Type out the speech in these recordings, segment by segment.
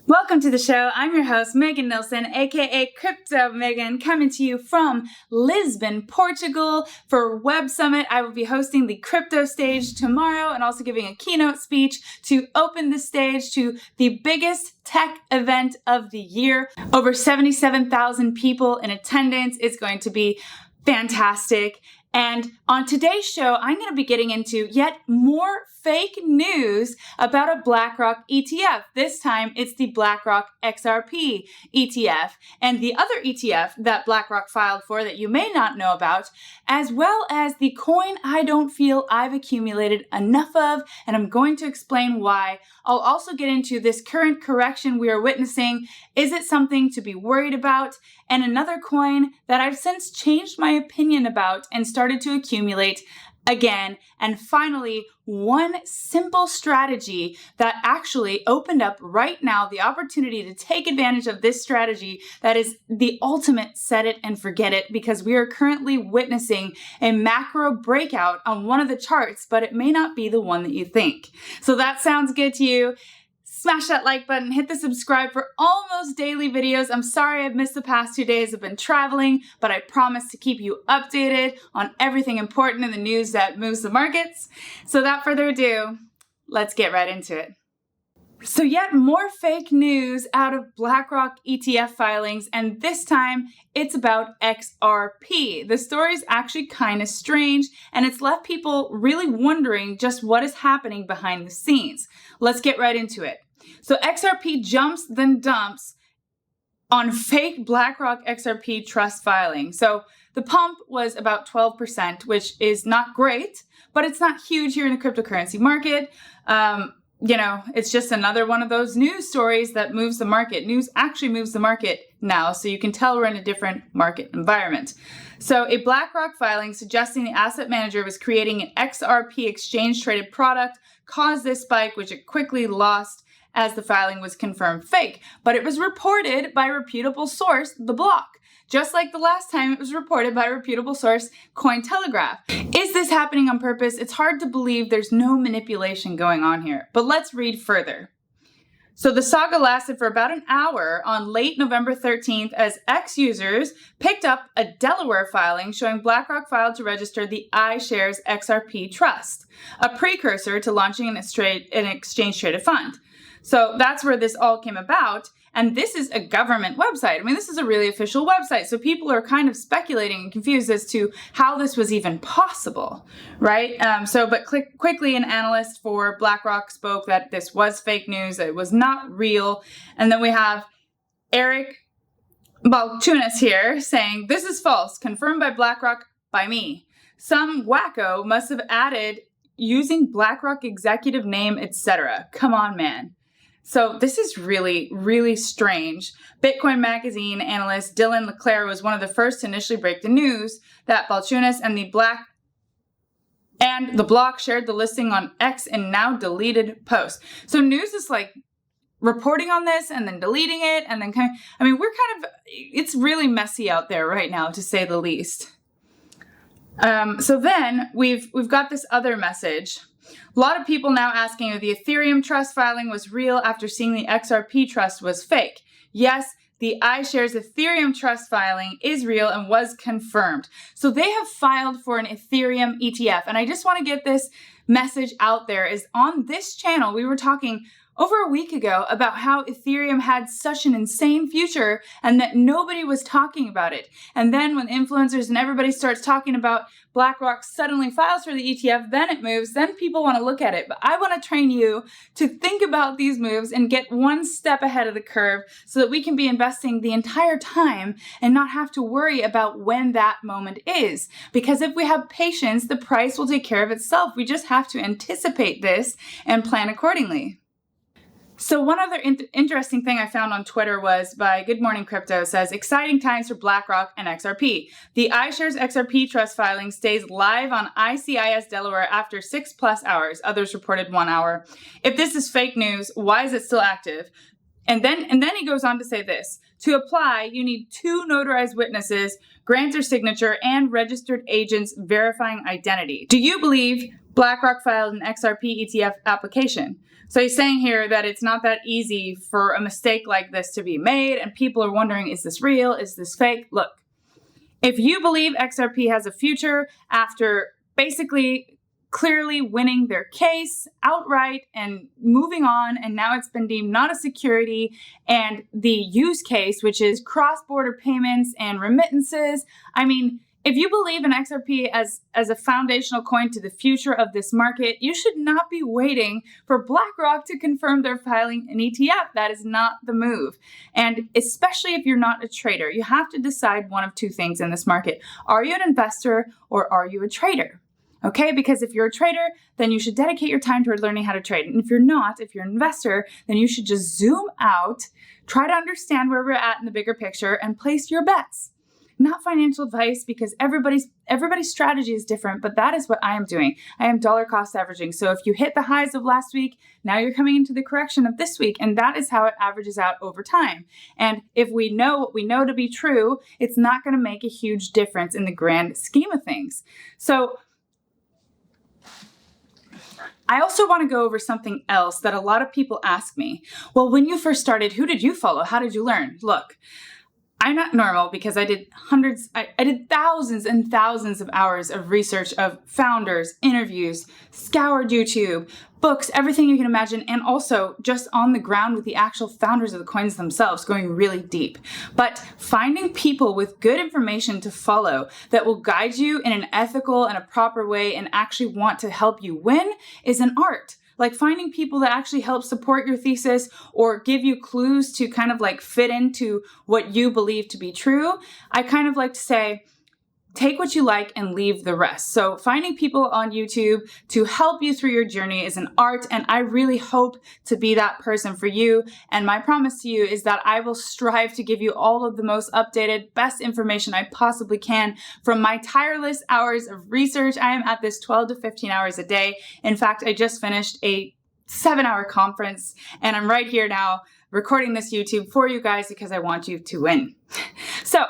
Welcome to the show. I'm your host, Megan Nilsson, aka Crypto Megan, coming to you from Lisbon, Portugal for Web Summit. I will be hosting the crypto stage tomorrow and also giving a keynote speech to open the stage to the biggest tech event of the year. Over 77,000 people in attendance. It's going to be fantastic. And on today's show, I'm going to be getting into yet more fake news about a Blackrock ETF. This time, it's the Blackrock XRP ETF and the other ETF that Blackrock filed for that you may not know about, as well as the coin I don't feel I've accumulated enough of, and I'm going to explain why. I'll also get into this current correction we are witnessing. Is it something to be worried about? And another coin that I've since changed my opinion about and started to accumulate again. And finally, one simple strategy that actually opened up right now the opportunity to take advantage of this strategy that is the ultimate set it and forget it, because we are currently witnessing a macro breakout on one of the charts, but it may not be the one that you think. So that sounds good to you. Smash that like button, hit the subscribe for almost daily videos. I'm sorry I've missed the past 2 days. I've been traveling, but I promise to keep you updated on everything important in the news that moves the markets. So without further ado, let's get right into it. So yet more fake news out of Blackrock ETF filings, and this time it's about XRP. The story's actually kind of strange, and it's left people really wondering just what is happening behind the scenes. Let's get right into it. So XRP jumps then dumps on fake Blackrock XRP trust filing. So the pump was about 12%, which is not great, but it's not huge here in the cryptocurrency market. It's just another one of those news stories that moves the market. News actually moves the market now, so you can tell we're in a different market environment. So a BlackRock filing suggesting the asset manager was creating an XRP exchange-traded product caused this spike, which it quickly lost as the filing was confirmed fake. But it was reported by a reputable source, The Block. Just like the last time it was reported by a reputable source, Cointelegraph. Is this happening on purpose? It's hard to believe there's no manipulation going on here, but let's read further. So the saga lasted for about an hour on late November 13th as X users picked up a Delaware filing showing BlackRock filed to register the iShares XRP Trust, a precursor to launching an exchange-traded fund. So that's where this all came about. And this is a government website. I mean, this is a really official website. So people are kind of speculating and confused as to how this was even possible, right? But quickly, an analyst for BlackRock spoke that this was fake news, that it was not real. And then we have Eric Balchunas here saying, this is false, confirmed by BlackRock by me. Some wacko must have added using BlackRock executive name, etc. Come on, man. So this is really, really strange. Bitcoin Magazine analyst Dylan LeClaire was one of the first to initially break the news that Balchunas and the Block shared the listing on X in now deleted posts. So news is like reporting on this and then deleting it and then it's really messy out there right now, to say the least. So then we've got this other message. A lot of people now asking if the Ethereum trust filing was real after seeing the XRP trust was fake. Yes, the iShares Ethereum trust filing is real and was confirmed. So they have filed for an Ethereum ETF. And I just want to get this message out there is on this channel, we were talking over a week ago about how Ethereum had such an insane future and that nobody was talking about it. And then when influencers and everybody starts talking about BlackRock suddenly files for the ETF, then it moves, then people want to look at it. But I want to train you to think about these moves and get one step ahead of the curve so that we can be investing the entire time and not have to worry about when that moment is. Because if we have patience, the price will take care of itself. We just have to anticipate this and plan accordingly. So one other interesting thing I found on Twitter was by Good Morning Crypto says, exciting times for BlackRock and XRP. The iShares XRP trust filing stays live on ICIS Delaware after 6+ hours. Others reported 1 hour. If this is fake news, why is it still active? And then he goes on to say this. To apply, you need 2 notarized witnesses, grantor signature, and registered agents verifying identity. Do you believe BlackRock filed an XRP ETF application? So he's saying here that it's not that easy for a mistake like this to be made, and people are wondering, is this real? Is this fake? Look, if you believe XRP has a future after basically clearly winning their case outright and moving on, and now it's been deemed not a security, and the use case, which is cross-border payments and remittances, I mean, if you believe in XRP as a foundational coin to the future of this market, you should not be waiting for Blackrock to confirm they're filing an ETF. That is not the move. And especially if you're not a trader, you have to decide one of two things in this market. Are you an investor or are you a trader? Okay, because if you're a trader, then you should dedicate your time toward learning how to trade. And if you're not, if you're an investor, then you should just zoom out, try to understand where we're at in the bigger picture, and place your bets. Not financial advice, because everybody's strategy is different, but that is what I am doing. I am dollar cost averaging. So if you hit the highs of last week, now you're coming into the correction of this week, and that is how it averages out over time. And if we know what we know to be true, it's not going to make a huge difference in the grand scheme of things. So I also want to go over something else that a lot of people ask me. Well, when you first started, who did you follow? How did you learn? Look, I'm not normal because I did thousands and thousands of hours of research of founders, interviews, scoured YouTube, books, everything you can imagine, and also just on the ground with the actual founders of the coins themselves, going really deep. But finding people with good information to follow that will guide you in an ethical and a proper way and actually want to help you win is an art. Like finding people that actually help support your thesis or give you clues to kind of like fit into what you believe to be true. I kind of like to say, take what you like and leave the rest. So finding people on YouTube to help you through your journey is an art, and I really hope to be that person for you. And my promise to you is that I will strive to give you all of the most updated, best information I possibly can from my tireless hours of research. I am at this 12 to 15 hours a day. In fact, I just finished a 7-hour conference, and I'm right here now recording this YouTube for you guys because I want you to win. So,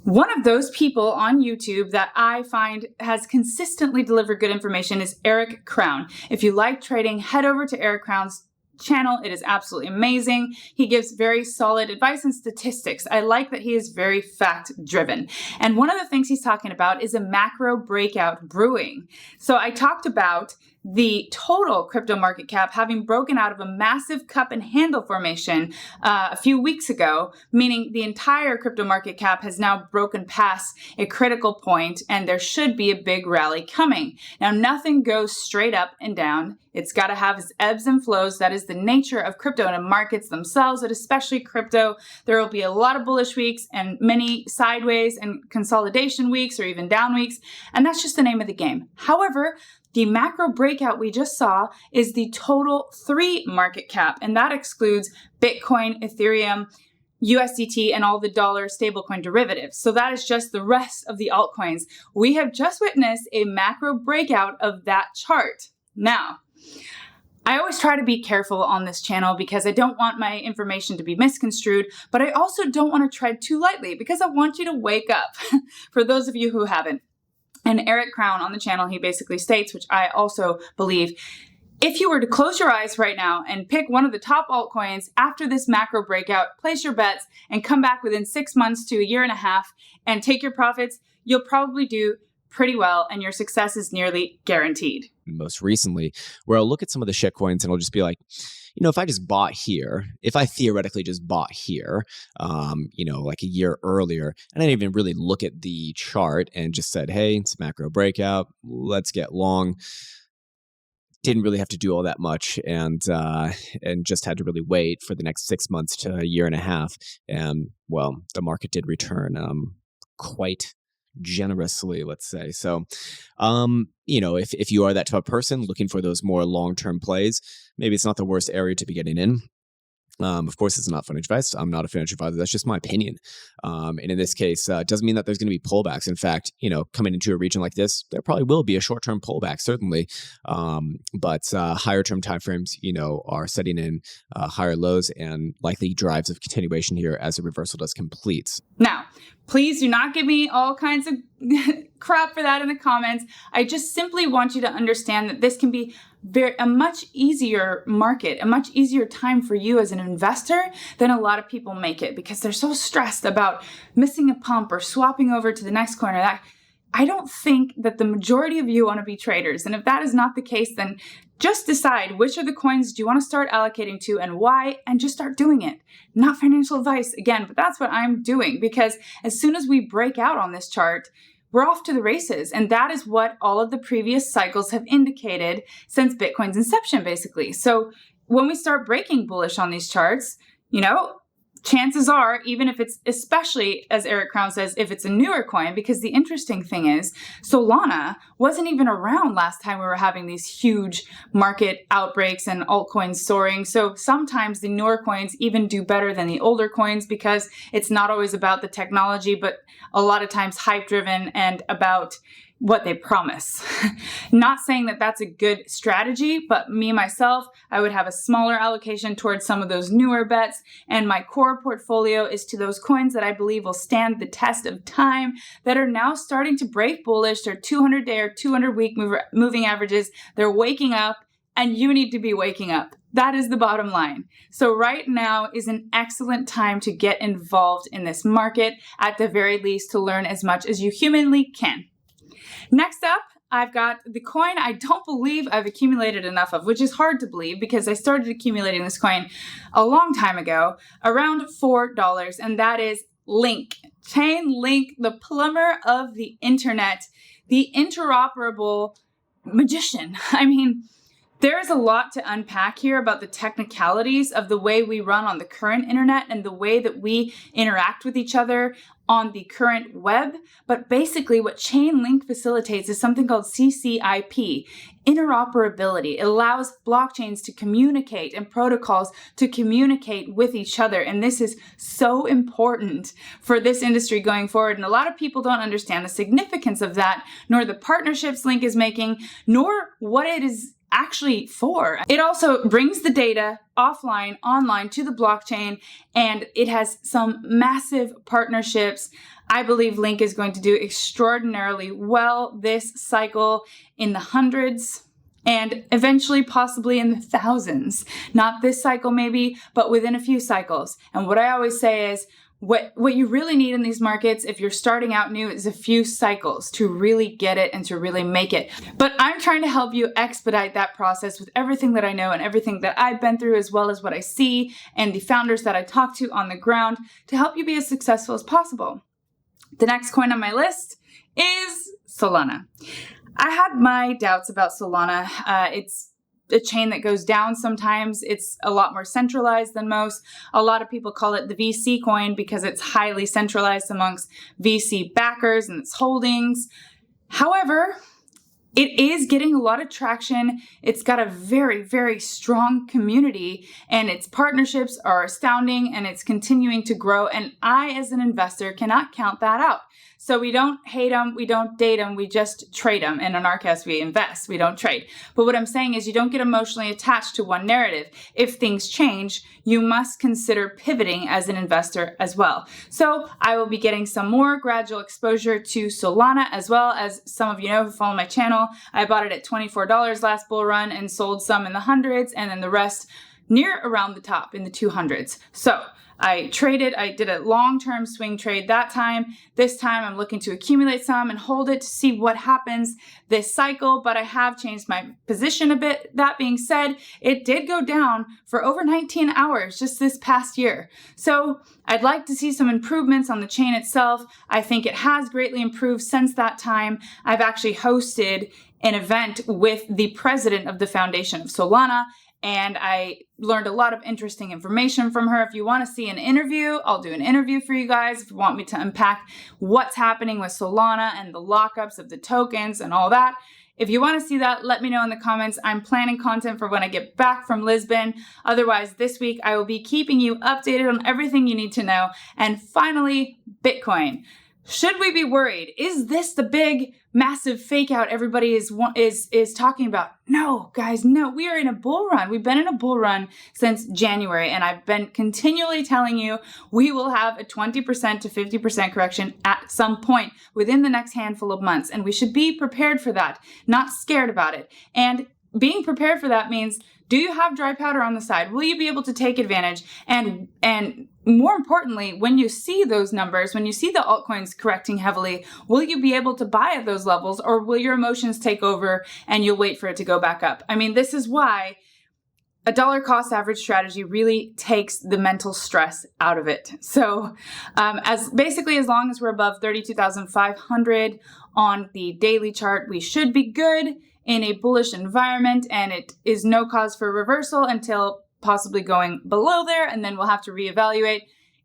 one of those people on YouTube that I find has consistently delivered good information is Eric Crown. If you like trading, head over to Eric Crown's channel. It is absolutely amazing. He gives very solid advice and statistics. I like that he is very fact driven. And one of the things he's talking about is a macro breakout brewing. So I talked about the total crypto market cap having broken out of a massive cup and handle formation a few weeks ago, meaning the entire crypto market cap has now broken past a critical point, and there should be a big rally coming. Now, nothing goes straight up and down. It's got to have its ebbs and flows. That is the nature of crypto and markets themselves, but especially crypto. There will be a lot of bullish weeks and many sideways and consolidation weeks or even down weeks, and that's just the name of the game. However, the macro breakout we just saw is the total 3 market cap, and that excludes Bitcoin, Ethereum, USDT, and all the dollar stablecoin derivatives. So that is just the rest of the altcoins. We have just witnessed a macro breakout of that chart. Now, I always try to be careful on this channel because I don't want my information to be misconstrued, but I also don't want to tread too lightly because I want you to wake up, for those of you who haven't. And Eric Crown on the channel, he basically states, which I also believe, if you were to close your eyes right now and pick one of the top altcoins after this macro breakout, place your bets, and come back within 6 months to a year and a half and take your profits, you'll probably do pretty well, and your success is nearly guaranteed. Most recently, where I'll look at some of the shitcoins and I'll just be like, if I just bought here, if I theoretically just bought here, like a year earlier, and I didn't even really look at the chart and just said, hey, it's a macro breakout, let's get long. Didn't really have to do all that much, and just had to really wait for the next 6 months to a year and a half. And well, the market did return quite generously, let's say. So, if you are that type of person looking for those more long-term plays, maybe it's not the worst area to be getting in. Of course, it's not financial advice. I'm not a financial advisor. That's just my opinion. And in this case, it doesn't mean that there's going to be pullbacks. In fact, coming into a region like this, there probably will be a short-term pullback, certainly. But higher-term timeframes, are setting in higher lows and likely drives of continuation here as the reversal does complete. Now, please do not give me all kinds of crap for that in the comments. I just simply want you to understand that this can be a much easier market, a much easier time for you as an investor than a lot of people make it, because they're so stressed about missing a pump or swapping over to the next coin or that. I don't think that the majority of you want to be traders. And if that is not the case, then just decide which of the coins do you want to start allocating to and why, and just start doing it. Not financial advice again, but that's what I'm doing, because as soon as we break out on this chart, we're off to the races. And that is what all of the previous cycles have indicated since Bitcoin's inception, basically. So when we start breaking bullish on these charts, chances are, even if it's, especially as Eric Crown says, if it's a newer coin, because the interesting thing is Solana wasn't even around last time we were having these huge market outbreaks and altcoins soaring. So sometimes the newer coins even do better than the older coins, because it's not always about the technology, but a lot of times hype driven and about what they promise. Not saying that that's a good strategy, but me, myself, I would have a smaller allocation towards some of those newer bets, and my core portfolio is to those coins that I believe will stand the test of time, that are now starting to break bullish. Their 200-day or 200-week moving averages, they're waking up, and you need to be waking up. That is the bottom line. So right now is an excellent time to get involved in this market, at the very least to learn as much as you humanly can. Next up, I've got the coin I don't believe I've accumulated enough of, which is hard to believe because I started accumulating this coin a long time ago, around $4, and that is Link. Chainlink, the plumber of the internet, the interoperable magician. I mean, there is a lot to unpack here about the technicalities of the way we run on the current internet and the way that we interact with each other on the current web. But basically what Chainlink facilitates is something called CCIP, interoperability. It allows blockchains to communicate and protocols to communicate with each other. And this is so important for this industry going forward. And a lot of people don't understand the significance of that, nor the partnerships Link is making, nor what it is actually for. It also brings the data offline, online to the blockchain, and it has some massive partnerships. I believe Link is going to do extraordinarily well this cycle, in the hundreds and eventually possibly in the thousands. Not this cycle maybe, but within a few cycles. And what I always say is, what you really need in these markets, if you're starting out new, is a few cycles to really get it and to really make it. But I'm trying to help you expedite that process with everything that I know and everything that I've been through, as well as what I see and the founders that I talk to on the ground, to help you be as successful as possible. The next coin on my list is Solana. I had my doubts about Solana. It's a chain that goes down sometimes. It's a lot more centralized than most. A lot of people call it the VC coin because it's highly centralized amongst VC backers and its holdings. However, it is getting a lot of traction. It's got a very, very strong community, and its partnerships are astounding, and it's continuing to grow. And I, as an investor, cannot count that out. So we don't hate them, we don't date them, we just trade them. And in our case, we invest, we don't trade. But what I'm saying is, you don't get emotionally attached to one narrative. If things change, you must consider pivoting as an investor as well. So I will be getting some more gradual exposure to Solana, as well as some of you know who follow my channel. I bought it at $24 last bull run and sold some in the hundreds, and then the rest near around the top in the 200s. So I traded, I did a long-term swing trade that time. This time I'm looking to accumulate some and hold it to see what happens this cycle, but I have changed my position a bit. That being said, it did go down for over 19 hours just this past year. So I'd like to see some improvements on the chain itself. I think it has greatly improved since that time. I've actually hosted an event with the president of the foundation of Solana, and I learned a lot of interesting information from her. If you want to see an interview, I'll do an interview for you guys. If you want me to unpack what's happening with Solana and the lockups of the tokens and all that, if you want to see that, let me know in the comments. I'm planning content for when I get back from Lisbon. Otherwise, this week I will be keeping you updated on everything you need to know. And finally, Bitcoin. Should we be worried? Is this the big, massive fake out everybody is talking about? No, guys, no. We are in a bull run. We've been in a bull run since January, and I've been continually telling you we will have a 20% to 50% correction at some point within the next handful of months, and we should be prepared for that, not scared about it. And being prepared for that means, do you have dry powder on the side? Will you be able to take advantage? And more importantly, when you see those numbers, when you see the altcoins correcting heavily, will you be able to buy at those levels, or will your emotions take over and you'll wait for it to go back up? I mean, this is why a dollar cost average strategy really takes the mental stress out of it. So as long as we're above 32,500 on the daily chart, we should be good in a bullish environment, and it is no cause for reversal until possibly going below there, and then we'll have to reevaluate.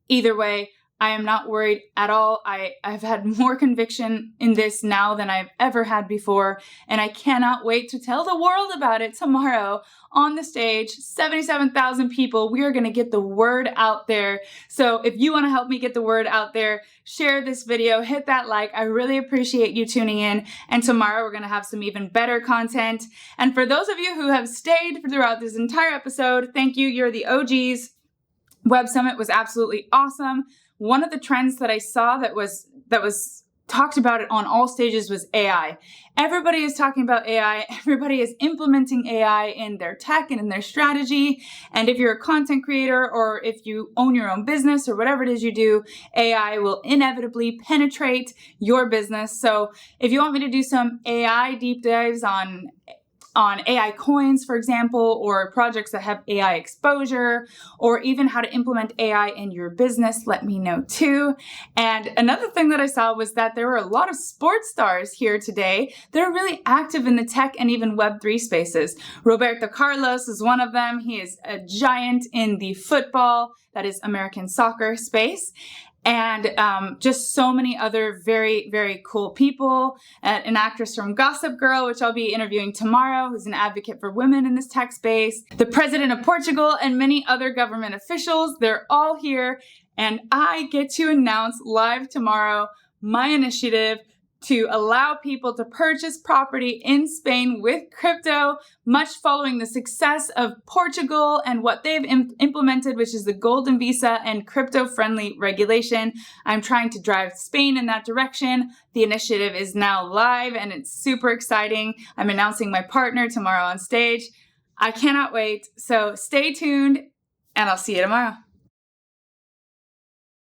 Either way, I am not worried at all. I've had more conviction in this now than I've ever had before, and I cannot wait to tell the world about it tomorrow on the stage. 77,000 people. We are going to get the word out there. So if you want to help me get the word out there, share this video, hit that like. I really appreciate you tuning in. And tomorrow we're going to have some even better content. And for those of you who have stayed throughout this entire episode, thank you. You're the OGs. Web Summit was absolutely awesome. One of the trends that I saw that was talked about it on all stages was AI. Everybody is talking about AI. Everybody is implementing AI in their tech and in their strategy. And if you're a content creator, or if you own your own business, or whatever it is you do, AI will inevitably penetrate your business. So if you want me to do some AI deep dives on AI coins, for example, or projects that have AI exposure, or even how to implement AI in your business, let me know too. And another thing that I saw was that there were a lot of sports stars here today. They're really active in the tech and even Web3 spaces. Roberto Carlos is one of them. He is a giant in the football, that is American soccer space. And just so many other very, very cool people. An actress from Gossip Girl, which I'll be interviewing tomorrow, who's an advocate for women in this tech space. The president of Portugal and many other government officials. They're all here. And I get to announce live tomorrow my initiative to allow people to purchase property in Spain with crypto, much following the success of Portugal and what they've implemented, which is the golden visa and crypto-friendly regulation. I'm trying to drive Spain in that direction. The initiative is now live and it's super exciting. I'm announcing my partner tomorrow on stage. I cannot wait. So stay tuned and I'll see you tomorrow.